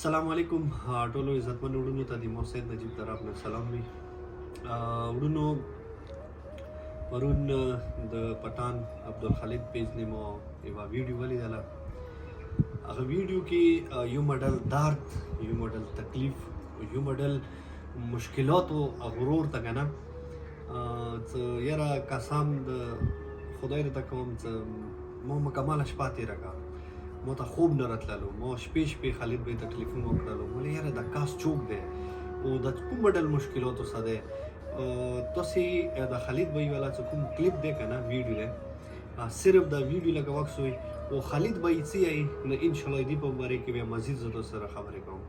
السلام علیکم ټولو عزتمن وروڼو ته د محسن نجیب طرف نه سلام وي وروڼو پرون د پټان عبدالخالد پیج نه مو یوه ویډیو ولیدله هغه ویډیو کې یو مډل درد یو مډل تکلیف یو مډل مشکلاتو غرور ته که نه څه یاره قسم د خدای راته کوم څه ما مکمله شپه تېره کړه ما ته خوب نه راتللو ما شپې خالد بھائی ته ټلیفون وکړلو مولې یاره دا کاس چوک دی او د کوم ډول مشکلاتو سره دی تاسې د خالد بھائی والا څه کوم کلیپ دی که نه ویډیو دی صرف دا ویډیو لکه وخت وي او خالد بھائی څه یایي نو انشاءالله دې په باره کې بیا مزید زه تاسو سره خبرې کوم.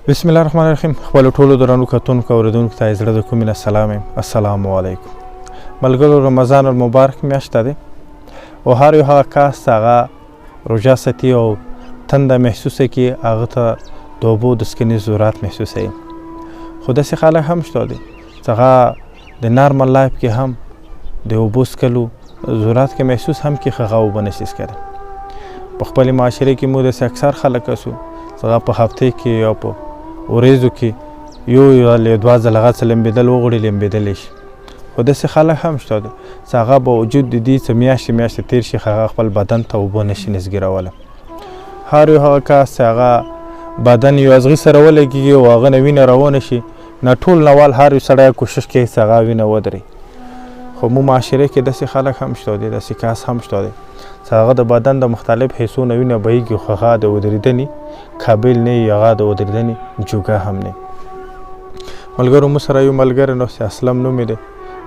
بسم الله الرحمن الرحیم. خپلو ټولو درنو کتونکو اوریدونکو ته زړه د کومې نه سلام یم. السلام علیکم. ملګرو رمضان المبارک میاشت ده او هر یو هغه کس هغه روژه ساتي او تنده محسوسه کړي هغه ته د اوبو د څښنې ضرورت محسوسوي خو داسې خلک هم شته دي چې هغه د نارمل لایف کې هم د اوبو څښلو ضرورت کې محسوس هم کړي خو هغه اوبه نشي څښلی په خپلې معاشرې کې موږ داسې اکثر خلک هسو چې هغه په هفتې کې یا په ورځو کې یو ځل یا دوه ځله هغه څه لمبېدل وغواړي لمبېدلی شي خو داسې خلک هم شته دي چې هغه باوجود د دې څه میاشتې تېر شي هغه خپل بدن ته اوبه نشي نسګیرولی هر یو هغه کس چې هغه بدن یو ازغي سره ولګېږي او هغه نه وینه روانه شي نه ټول نوال هر یو سړی کوشش کوي چې هغه وینه ودرېږي خو مو معاشرې کې داسې خلک هم شته دي داسې کس هم شته دی چې هغه د بدن د مختلف حصو نه وینه بهیږي خو هغه د ودرېدنې قابل نه وي هغه د ودرېدنې جوګه هم نه ملګرو مو سره یو ملګری نو اسلم نوم یې دی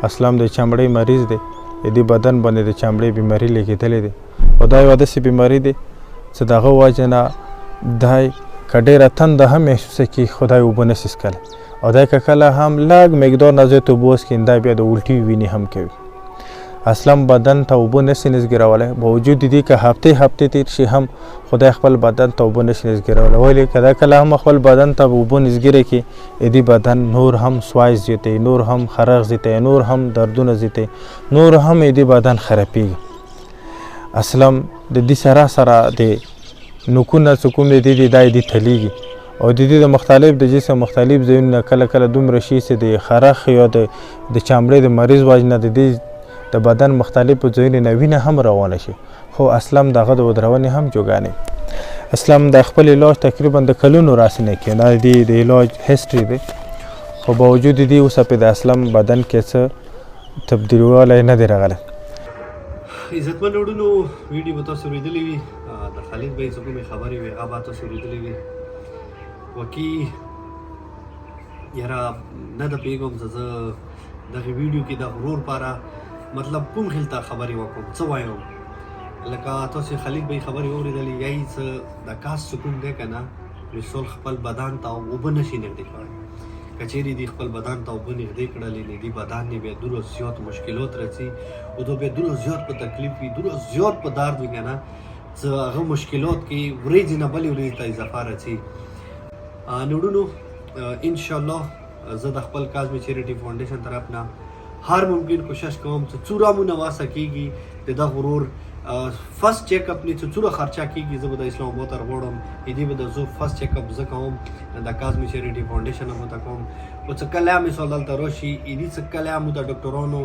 اسلم د چمړۍ مریض دی د دې بدن باندې د چمړۍ بیماري لګېدلې دی او دا یوه داسې بیماري دی چې د هغه وجه نه دی که ډېره تنده هم محسوسه کړي خو دا اوبه نشي څښلی او دی که کله هم لږ مقدار نه زیات اوبه وڅښي دا بیا د الټي وینې هم کوي اسلم بدن ته اوبه نشي نسګیرولی باوجود د دې که هفتې تېر شي هم خدای خپل بدن ته اوبه نشي نسګیرولی ولې که دا کله هم خپل بدن ته اوبه نسګیره کړي د دې بدن نور هم سوای زیاتوي نور هم خرغ زیاتوي نور هم دردونه زیاتوي نور هم د بدن خرابېږي اسلم د دې سره د نوکونه چې کوم دی دا یې تلیږي او د دې د مختلف د جسم مختلف ځایونه کله دومره شي چې د خرخ یا د چمړۍ د مریض وجه نه د دې د بدن مختلفو ځایونو نه وینه هم روانه شي خو اسلم دغه د ودرونې هم جوګانې اسلم د خپل علاج تقریبا د کلونو راسې نه کوي نه د علاج هسټري دی خو باوجود د دې اوسه په د اسلم بدن کې څه تبدیلوالی نه دی راغلی عزتمن وروڼو ویډیو به تاسو اورېدلې وي د خالد بھائی څه کومې خبرې وې هغه به تاسو اورېدلې وي وکي یاره نه د پوهېږم چې زه دغه ویډیو کې د غرور پاره مطلب کوم خیل ته خبرې وکړم څه وایم لکه تاسو خالد بھائی خبرې واورېدلې یایي څه د کاس څه کوم دی که نه مثال خپل بدن ته اوبه نشي نږدې کولی که چیرې دې خپل بدن ته اوبه نږدې کړلې نو دې بدن نه بیا دومره زیات مشکلات راځي او دا بیا دومره زیات په تکلیف وي دومره زیات په درد وي که نه څه هغه مشکلات کې ورځې نه بلې ورځې ته اضافه راځي نو وروڼو انشاءالله زه د خپل کاظمي چیریټي فاونډیشن طرف نه هر ممکن کوشش کوم چې څومره مو نواسه کېږي د دا غرور فرست چیک اپ نه چې څومره خرچه کېږي زه به د اسلام آباد ته راوړم دې به د زه فرست چیک اپ زه کوم د کاظمي چیریټي فاونډیشن هم ته کوم او څه کله هم مثال دلته راشي دې څه کله هم د ډاکټرانو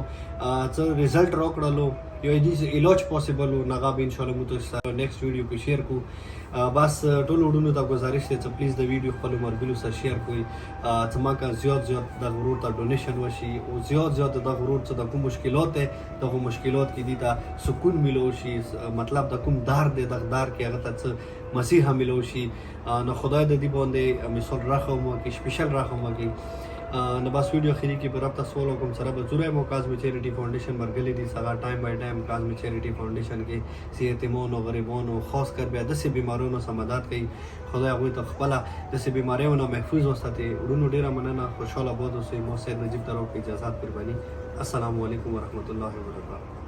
څه ریزلټ راکړلو یا دې علاج پاسبل و نغه به انشاءالله مو تاسو سره نیکسټ ویډیو کې شیر کو بس ټولو وروڼو ته ګزارش دی چې پلیز د ویډیو خپلو ملګرو سره شیر کړئ چې ما که زیات د غرور ته ډونیشن وشي او زیات د غرور څه د کوم مشکلات دی دغه مشکلات کې دي ته سکون میلو شي مطلب د کوم درد دی دغه درد کې هغه ته څه مسیحه میلو شي نو خدای د دې باندې مثال رحم وکړي سپیشل رحم وکړي نو بس ویډیو اخیری کې به رابطه سوال وکړم سره به ضرور مو کاظمي چیریټي فاونډیشن مرګلي دي سره ټایم بای ټایم کاظمي چیریټي فاونډیشن کې یتیمانو غریبانو خاص کر بیا داسې بیماریونو سره مدد کوي خدای هغوی ته خپله داسې بیماریونو محفوظ وساتي وروڼو ډېره مننه خوشحاله باد اوسئ محسن نجیب طرف کې اجازات قرباني السلام علیکم ورحمت الله وبرکاته